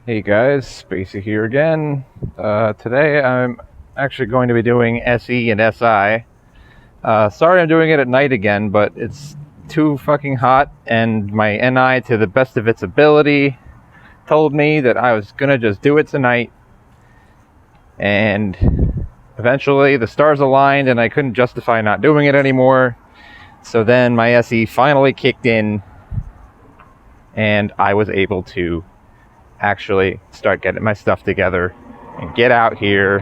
Hey guys, Spacey here again. Today I'm actually going to be doing SE and SI. Sorry I'm doing it at night again, but it's too fucking hot, and my NI, to the best of its ability, told me that I was gonna just do it tonight. And eventually the stars aligned and I couldn't justify not doing it anymore. So then my SE finally kicked in and I was able to actually start getting my stuff together and get out here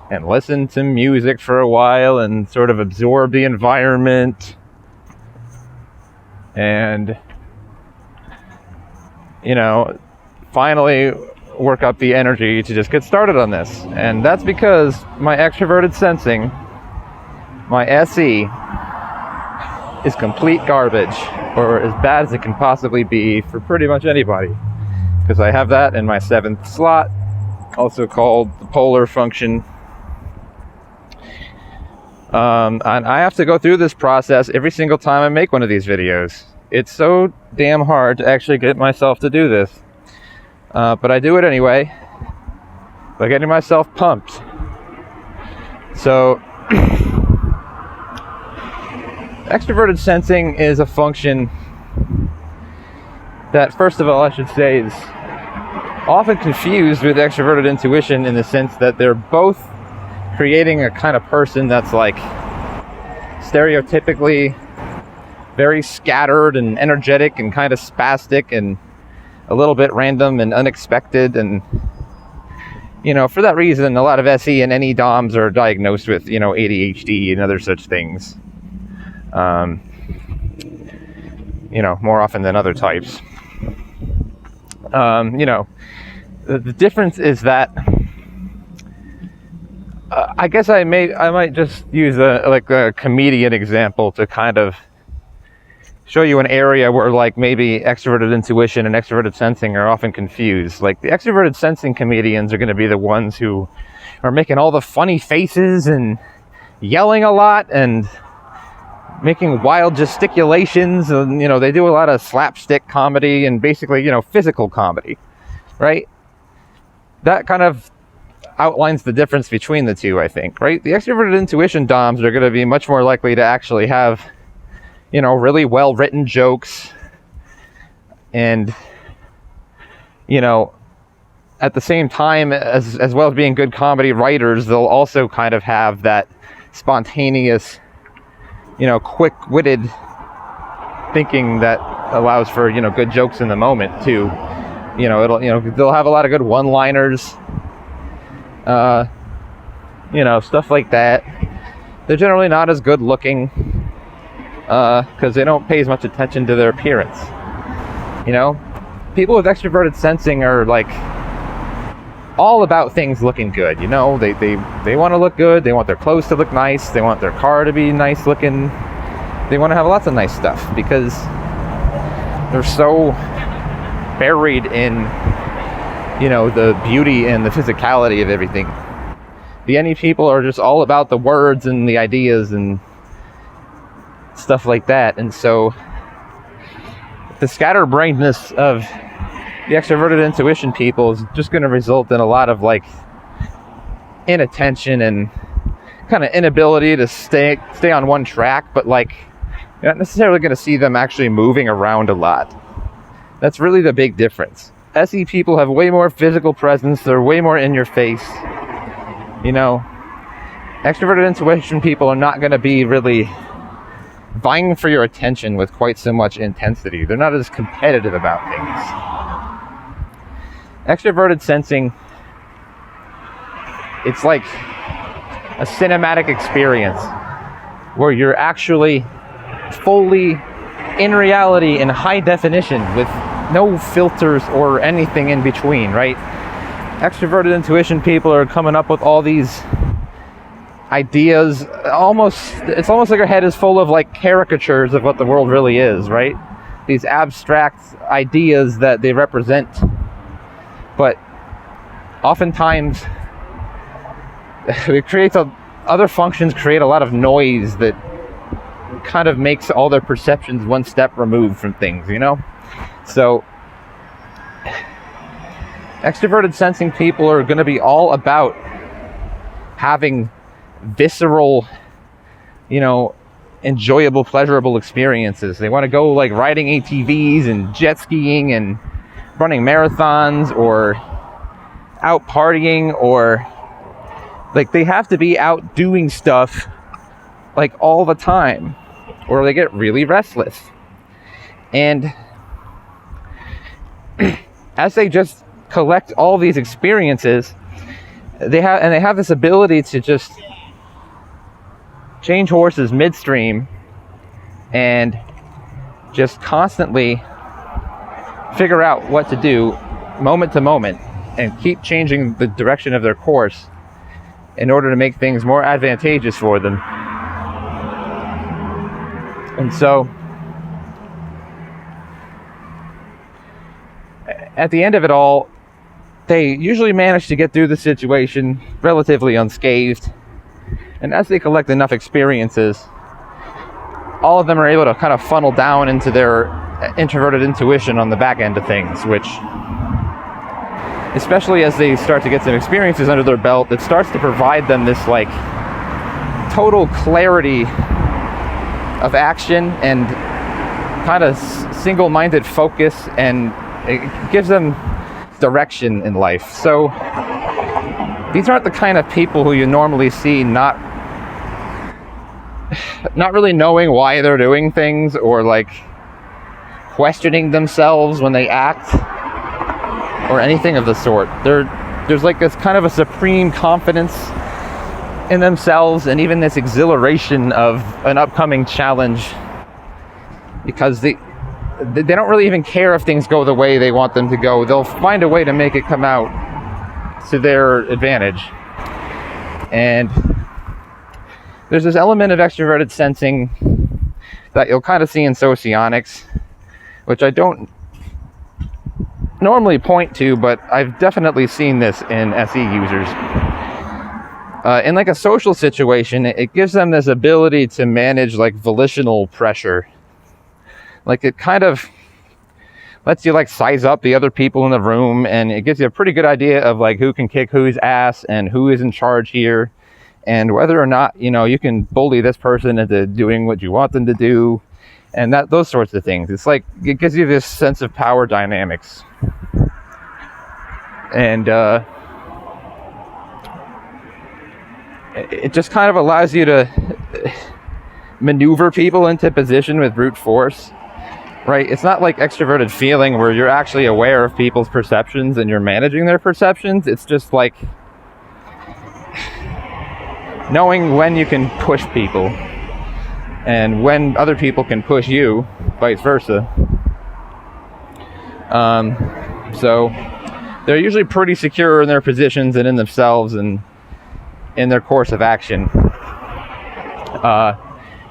and listen to music for a while and sort of absorb the environment and, finally work up the energy to just get started on this. And that's because my extroverted sensing, my SE, is complete garbage, or as bad as it can possibly be for pretty much anybody. Because I have that in my 7th slot, also called the polar function. And I have to go through this process every single time I make one of these videos. It's so damn hard to actually get myself to do this. But I do it anyway, by getting myself pumped. So, extroverted sensing is a function that, first of all, I should say, is often confused with extroverted intuition, in the sense that they're both creating a kind of person that's like stereotypically very scattered and energetic and kind of spastic and a little bit random and unexpected. And for that reason, a lot of SE and NE DOMs are diagnosed with ADHD and other such things, more often than other types. The difference is that I guess I might just use a comedian example to kind of show you an area where, like, maybe extroverted intuition and extroverted sensing are often confused. Like, the extroverted sensing comedians are going to be the ones who are making all the funny faces and yelling a lot and making wild gesticulations, and they do a lot of slapstick comedy and basically physical comedy, right? That kind of outlines the difference between the two, I think, right? The extroverted intuition DOMs are going to be much more likely to actually have really well written jokes, and at the same time, as well as being good comedy writers, they'll also kind of have that spontaneous, quick-witted thinking that allows for good jokes in the moment too. They'll have a lot of good one-liners, stuff like that. They're generally not as good looking because they don't pay as much attention to their appearance. People with extroverted sensing are like all about things looking good. They want to look good. They want their clothes to look nice. They want their car to be nice looking. They want to have lots of nice stuff because they're so buried in the beauty and the physicality of everything. The NE people are just all about the words and the ideas and stuff like that. And so the scatterbrainedness of the extroverted intuition people is just going to result in a lot of inattention and kind of inability to stay on one track, but you're not necessarily going to see them actually moving around a lot. That's really the big difference. SE people have way more physical presence. They're way more in your face. Extroverted intuition people are not going to be really vying for your attention with quite so much intensity. They're not as competitive about things. Extroverted sensing, it's like a cinematic experience where you're actually fully in reality in high definition with no filters or anything in between, right? Extroverted intuition people are coming up with all these ideas. It's almost like our head is full of caricatures of what the world really is, right? These abstract ideas that they represent. But oftentimes it creates other functions create a lot of noise that kind of makes all their perceptions one step removed from things, So extroverted sensing people are going to be all about having visceral, enjoyable, pleasurable experiences. They want to go like riding ATVs and jet skiing and running marathons, or out partying, or like they have to be out doing stuff like all the time, or they get really restless. And as they just collect all these experiences, they have this ability to just change horses midstream and just constantly figure out what to do moment to moment and keep changing the direction of their course in order to make things more advantageous for them. And so at the end of it all, they usually manage to get through the situation relatively unscathed. And as they collect enough experiences, all of them are able to kind of funnel down into their introverted intuition on the back end of things, which, especially as they start to get some experiences under their belt, it starts to provide them this like total clarity of action and kind of single-minded focus, and it gives them direction in life. So these aren't the kind of people who you normally see not really knowing why they're doing things, or like questioning themselves when they act, or anything of the sort. There's like this kind of a supreme confidence in themselves, and even this exhilaration of an upcoming challenge, because they don't really even care if things go the way they want them to go. They'll find a way to make it come out to their advantage. And there's this element of extroverted sensing that you'll kind of see in socionics, which I don't normally point to, but I've definitely seen this in SE users. In like a social situation, it gives them this ability to manage like volitional pressure. Like it kind of lets you like size up the other people in the room, and it gives you a pretty good idea of like who can kick whose ass and who is in charge here, and whether or not, you can bully this person into doing what you want them to do, and those sorts of things. It's like, it gives you this sense of power dynamics. And it just kind of allows you to maneuver people into position with brute force, right? It's not like extroverted feeling where you're actually aware of people's perceptions and you're managing their perceptions. It's just like knowing when you can push people and when other people can push you, vice versa. So they're usually pretty secure in their positions and in themselves and in their course of action.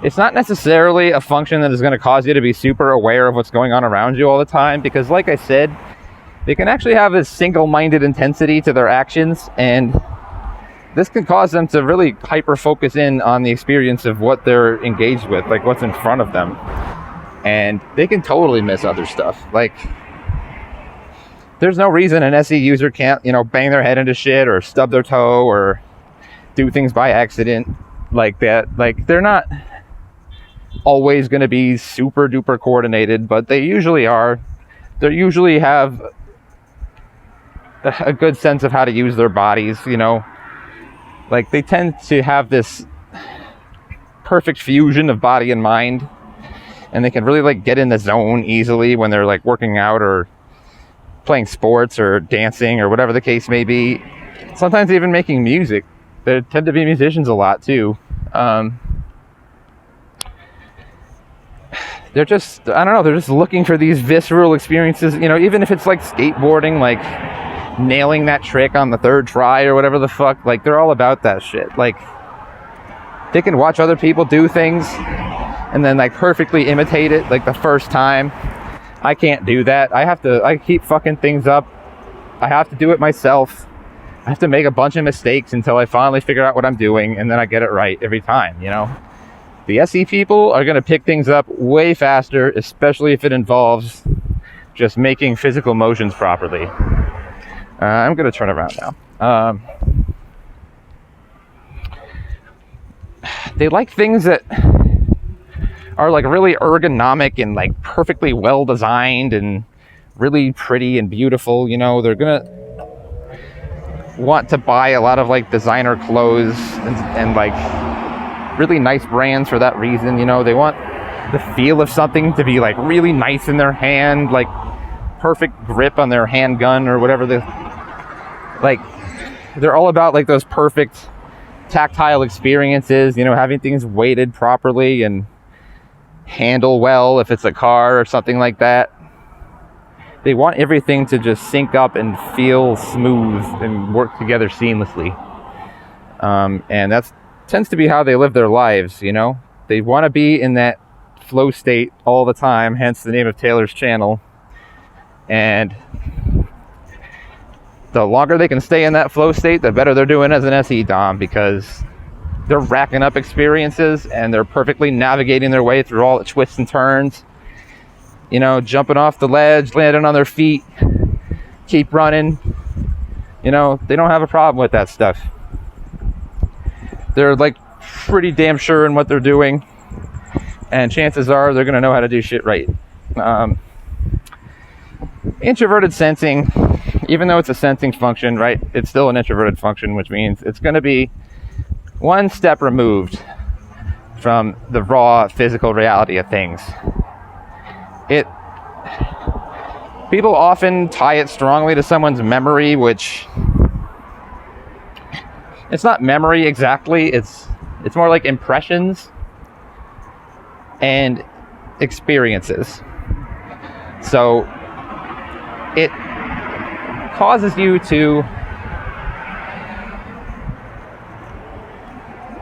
It's not necessarily a function that is going to cause you to be super aware of what's going on around you all the time, because like I said, they can actually have this single-minded intensity to their actions, and this can cause them to really hyper-focus in on the experience of what they're engaged with, like what's in front of them. And they can totally miss other stuff. Like, there's no reason an SE user can't, bang their head into shit or stub their toe or do things by accident like that. Like, they're not always going to be super duper coordinated, but they usually are. They usually have a good sense of how to use their bodies, like they tend to have this perfect fusion of body and mind, and they can really like get in the zone easily when they're like working out or playing sports or dancing or whatever the case may be. Sometimes even making music. They tend to be musicians a lot too. They're just, I don't know, they're just looking for these visceral experiences, even if it's like skateboarding, like nailing that trick on the third try or whatever the fuck. Like, they're all about that shit. Like, they can watch other people do things and then like perfectly imitate it like the first time. I can't do that. I keep fucking things up. I have to do it myself. I have to make a bunch of mistakes until I finally figure out what I'm doing, and then I get it right every time, The SE people are going to pick things up way faster, especially if it involves just making physical motions properly. I'm going to turn around now. They like things that are like really ergonomic and like perfectly well designed and really pretty and beautiful. You know, they're gonna want to buy a lot of like designer clothes and like really nice brands for that reason. You know, they want the feel of something to be like really nice in their hand, like perfect grip on their handgun or whatever. They're all about like those perfect tactile experiences, you know, having things weighted properly and handle well if it's a car or something like that. They want everything to just sync up and feel smooth and work together seamlessly. And that tends to be how they live their lives, you know. They want to be in that flow state all the time, hence the name of Taylor's channel. And the longer they can stay in that flow state, the better they're doing as an SE Dom, because they're racking up experiences and they're perfectly navigating their way through all the twists and turns. You know, jumping off the ledge, landing on their feet, keep running. You know, they don't have a problem with that stuff. They're like pretty damn sure in what they're doing, and chances are they're gonna know how to do shit right. Introverted sensing, even though it's a sensing function, right, it's still an introverted function, which means it's going to be one step removed from the raw physical reality of things. People often tie it strongly to someone's memory, which it's not memory exactly, it's more like impressions and experiences. So it causes you to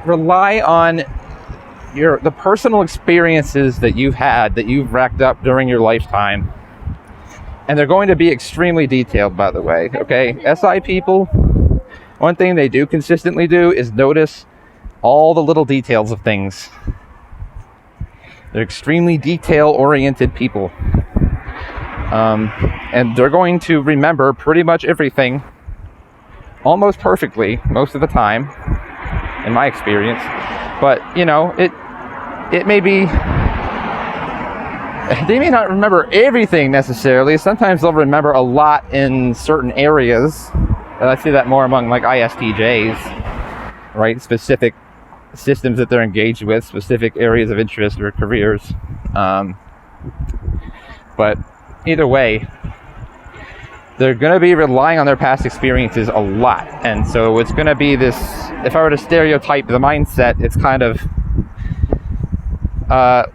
rely on the personal experiences that you've had, that you've racked up during your lifetime. And they're going to be extremely detailed, by the way, okay? SI people, one thing they do consistently do is notice all the little details of things. They're extremely detail-oriented people. And they're going to remember pretty much everything almost perfectly most of the time, in my experience. But, you know, it may be, they may not remember everything necessarily. Sometimes they'll remember a lot in certain areas. I see that more among like ISTJs, right? Specific systems that they're engaged with, specific areas of interest or careers. But either way, they're going to be relying on their past experiences a lot. And so it's going to be this, if I were to stereotype the mindset, it's kind of,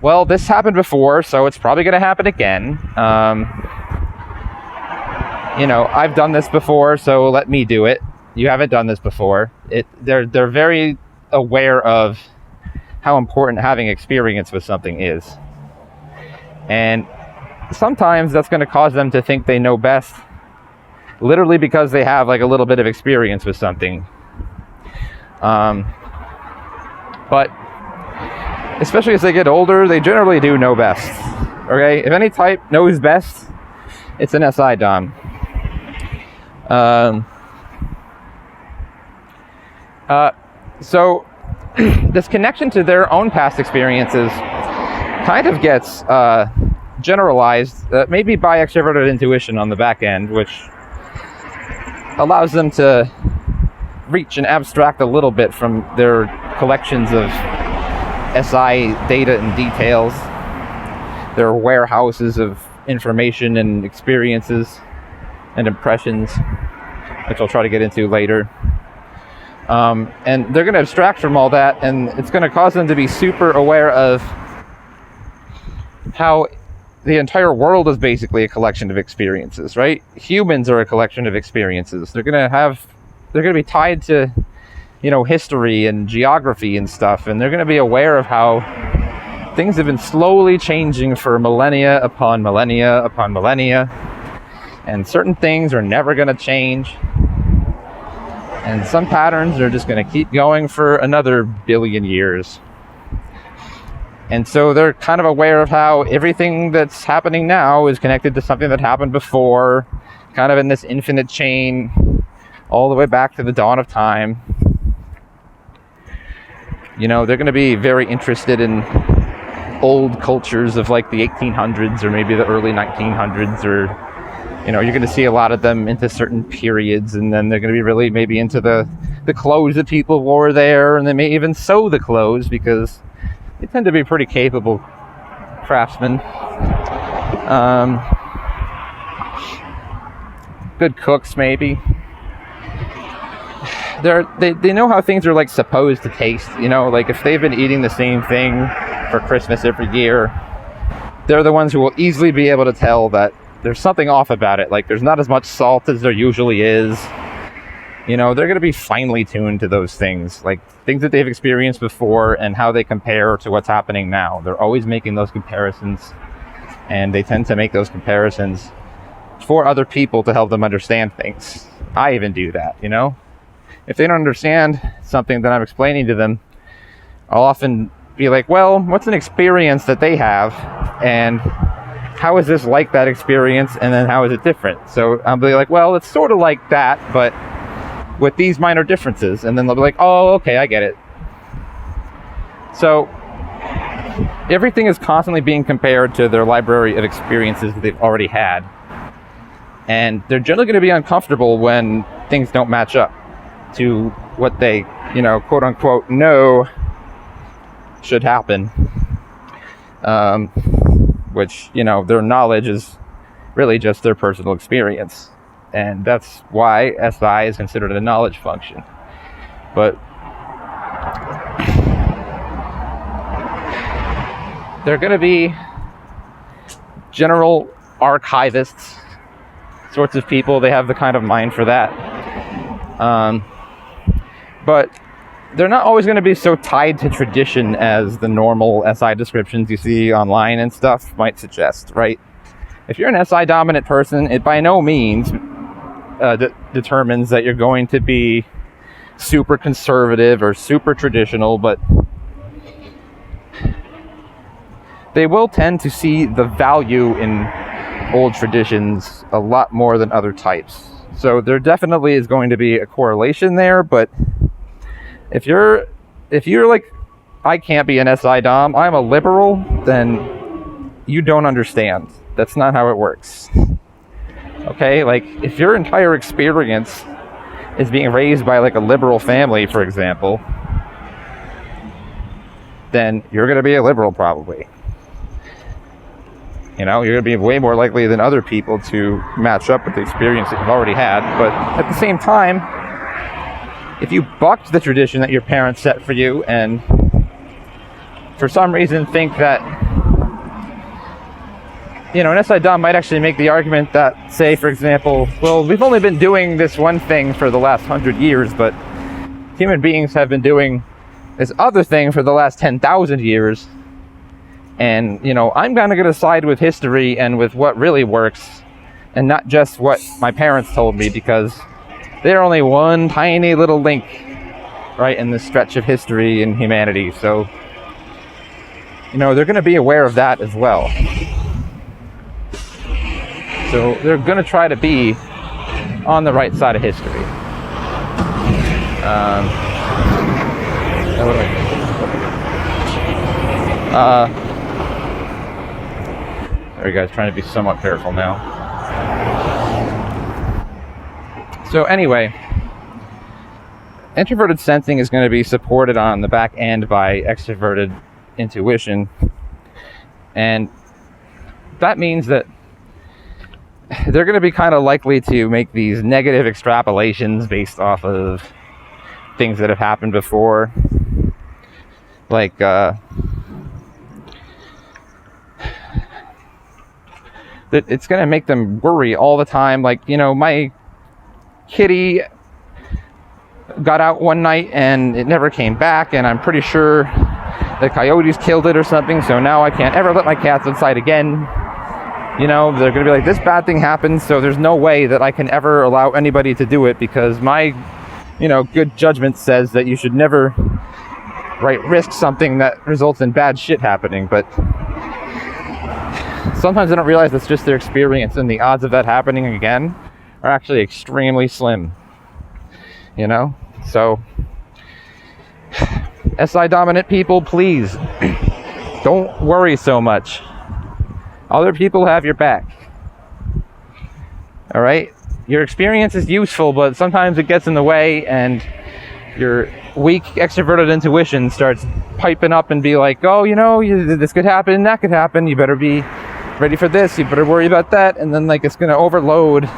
well, this happened before, so it's probably going to happen again. You know, I've done this before, so let me do it. You haven't done this before. They're very aware of how important having experience with something is. And sometimes that's going to cause them to think they know best, literally because they have like a little bit of experience with something. But especially as they get older, they generally do know best. Okay, if any type knows best, it's an SI Dom. So this connection to their own past experiences kind of gets generalized, maybe by extroverted intuition on the back end, which allows them to reach and abstract a little bit from their collections of SI data and details, their warehouses of information and experiences and impressions, which I'll try to get into later. And they're going to abstract from all that, and it's going to cause them to be super aware of how the entire world is basically a collection of experiences, right? Humans are a collection of experiences. They're going to be tied to, you know, history and geography and stuff, and they're going to be aware of how things have been slowly changing for millennia upon millennia upon millennia, and certain things are never going to change, and some patterns are just going to keep going for another billion years. And so they're kind of aware of how everything that's happening now is connected to something that happened before, kind of in this infinite chain all the way back to the dawn of time. You know, they're going to be very interested in old cultures of like the 1800s or maybe the early 1900s, or, you know, you're going to see a lot of them into certain periods, and then they're going to be really maybe into the clothes that people wore there, and they may even sew the clothes because they tend to be pretty capable craftsmen. Good cooks, maybe. They know how things are like supposed to taste, you know, like if they've been eating the same thing for Christmas every year, they're the ones who will easily be able to tell that there's something off about it. Like there's not as much salt as there usually is. You know, they're going to be finely tuned to those things, like things that they've experienced before and how they compare to what's happening now. They're always making those comparisons, and they tend to make those comparisons for other people to help them understand things. I even do that, you know? If they don't understand something that I'm explaining to them, I'll often be like, well, what's an experience that they have, and how is this like that experience, and then how is it different? So I'll be like, well, it's sort of like that, but with these minor differences. And then they'll be like, oh, okay, I get it. So everything is constantly being compared to their library of experiences that they've already had. And they're generally going to be uncomfortable when things don't match up to what they, you know, quote unquote, know should happen. Which, you know, their knowledge is really just their personal experience. And that's why SI is considered a knowledge function. But they're going to be general archivists sorts of people. They have the kind of mind for that. But they're not always going to be so tied to tradition as the normal SI descriptions you see online and stuff might suggest, right? If you're an SI dominant person, it by no means determines that you're going to be super conservative or super traditional, but they will tend to see the value in old traditions a lot more than other types. So there definitely is going to be a correlation there, but if you're like, I can't be an SI Dom, I'm a liberal, then you don't understand. That's not how it works. Okay, like if your entire experience is being raised by like a liberal family, for example, then you're going to be a liberal probably. You know, you're going to be way more likely than other people to match up with the experience that you've already had. But at the same time, if you bucked the tradition that your parents set for you and for some reason think that, you know, an SI Dom might actually make the argument that, say, for example, well, we've only been doing this one thing for the last 100 years, but human beings have been doing this other thing for the last 10,000 years. And, you know, I'm kind of going to side with history and with what really works and not just what my parents told me, because they're only one tiny little link right in this stretch of history and humanity. So, you know, they're going to be aware of that as well. So they're going to try to be on the right side of history. Sorry guys, trying to be somewhat careful now. So anyway, introverted sensing is going to be supported on the back end by extroverted intuition. And that means that they're going to be kind of likely to make these negative extrapolations based off of things that have happened before. Like, that it's going to make them worry all the time. Like, you know, my kitty got out one night and it never came back, and I'm pretty sure the coyotes killed it or something, so now I can't ever let my cats outside again. You know, they're going to be like, this bad thing happened, so there's no way that I can ever allow anybody to do it, because my, you know, good judgment says that you should never, right, risk something that results in bad shit happening. But sometimes I don't realize that's just their experience, and the odds of that happening again are actually extremely slim, you know? So SI dominant people, please don't worry so much. Other people have your back. All right? Your experience is useful, but sometimes it gets in the way, and your weak extroverted intuition starts piping up and be like, oh, this could happen, that could happen, you better be ready for this, you better worry about that. And then like it's going to overload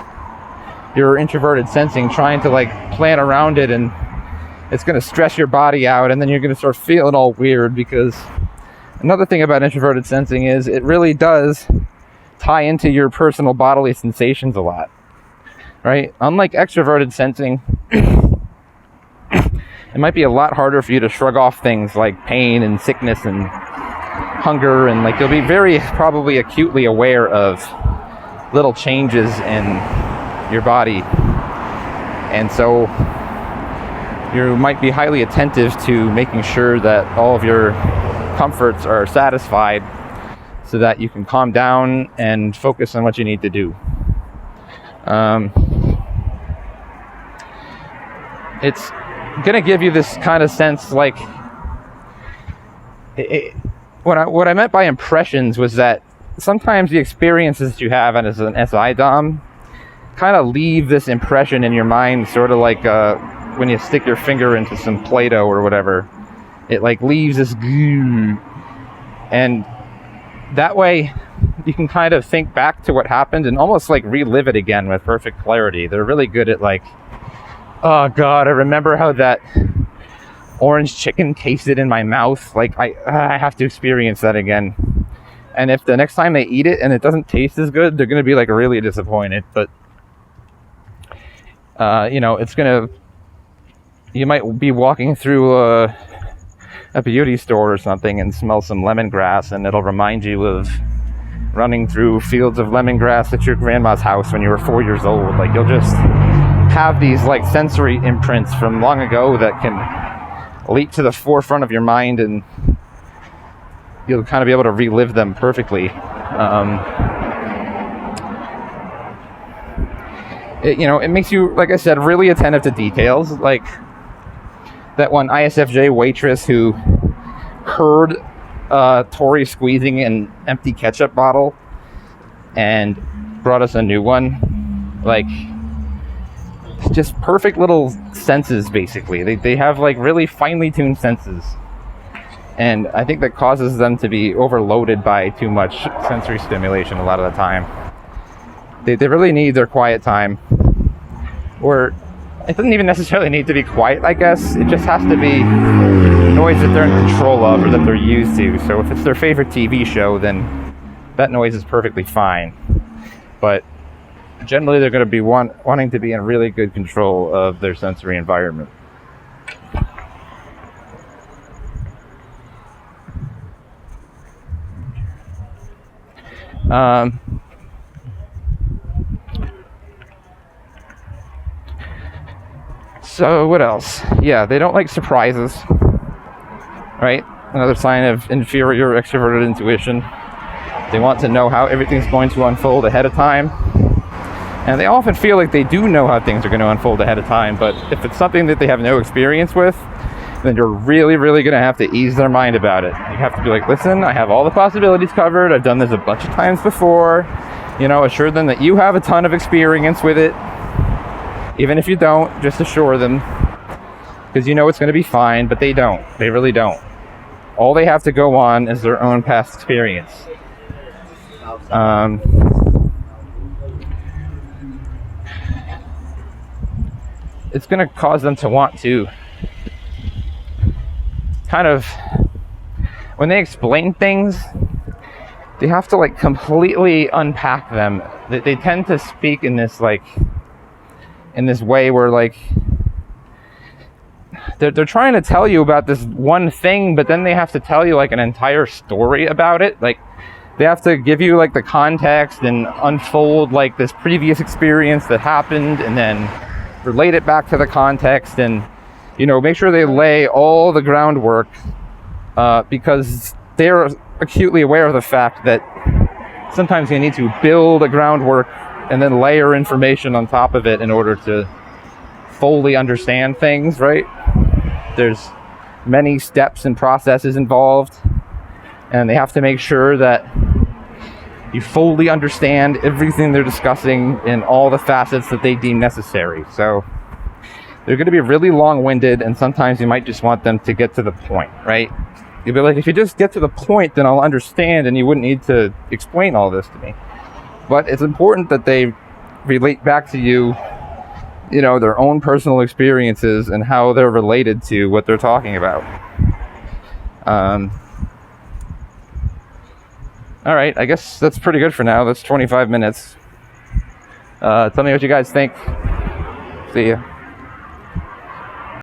your introverted sensing, trying to like plan around it, and it's going to stress your body out, and then you're going to start feeling all weird. Because another thing about introverted sensing is it really does tie into your personal bodily sensations a lot, right? Unlike extroverted sensing, it might be a lot harder for you to shrug off things like pain and sickness and hunger, and like you'll be very probably acutely aware of little changes in your body, and so you might be highly attentive to making sure that all of your comforts are satisfied, so that you can calm down and focus on what you need to do. It's gonna give you this kind of sense, like what I meant by impressions was that sometimes the experiences you have as an SI Dom kind of leave this impression in your mind, sort of like when you stick your finger into some Play-Doh or whatever. It like leaves this goo, and that way you can kind of think back to what happened and almost like relive it again with perfect clarity. They're really good at like, oh God, I remember how that orange chicken tasted in my mouth. Like I have to experience that again. And if the next time they eat it and it doesn't taste as good, they're going to be like really disappointed. But you might be walking through a beauty store or something and smell some lemongrass, and it'll remind you of running through fields of lemongrass at your grandma's house when you were 4 years old. Like you'll just have these like sensory imprints from long ago that can leap to the forefront of your mind, and you'll kind of be able to relive them perfectly. It makes you, like I said, really attentive to details. Like that one ISFJ waitress who heard Tori squeezing an empty ketchup bottle and brought us a new one. Like, just perfect little senses, basically. They have like really finely tuned senses, and I think that causes them to be overloaded by too much sensory stimulation a lot of the time. They really need their quiet time, or it doesn't even necessarily need to be quiet, I guess. It just has to be noise that they're in control of or that they're used to. So if it's their favorite TV show, then that noise is perfectly fine. But generally they're going to be wanting to be in really good control of their sensory environment. So what else? Yeah, they don't like surprises, right? Another sign of inferior extroverted intuition. They want to know how everything's going to unfold ahead of time. And they often feel like they do know how things are going to unfold ahead of time, but if it's something that they have no experience with, then you're really, really going to have to ease their mind about it. You have to be like, listen, I have all the possibilities covered. I've done this a bunch of times before. Assure them that you have a ton of experience with it. Even if you don't, just assure them, because it's going to be fine, but they don't. They really don't. All they have to go on is their own past experience. It's going to cause them to want to kind of, when they explain things, they have to like completely unpack them. They tend to speak in this way where like they're trying to tell you about this one thing, but then they have to tell you like an entire story about it. Like they have to give you like the context and unfold like this previous experience that happened, and then relate it back to the context, and make sure they lay all the groundwork, because they're acutely aware of the fact that sometimes you need to build a groundwork and then layer information on top of it in order to fully understand things, right? There's many steps and processes involved, and they have to make sure that you fully understand everything they're discussing in all the facets that they deem necessary. So they're going to be really long-winded, and sometimes you might just want them to get to the point, right? You'll be like, if you just get to the point, then I'll understand, and you wouldn't need to explain all this to me. But it's important that they relate back to you, you know, their own personal experiences and how they're related to what they're talking about. All right, I guess that's pretty good for now. That's 25 minutes. Tell me what you guys think. See ya.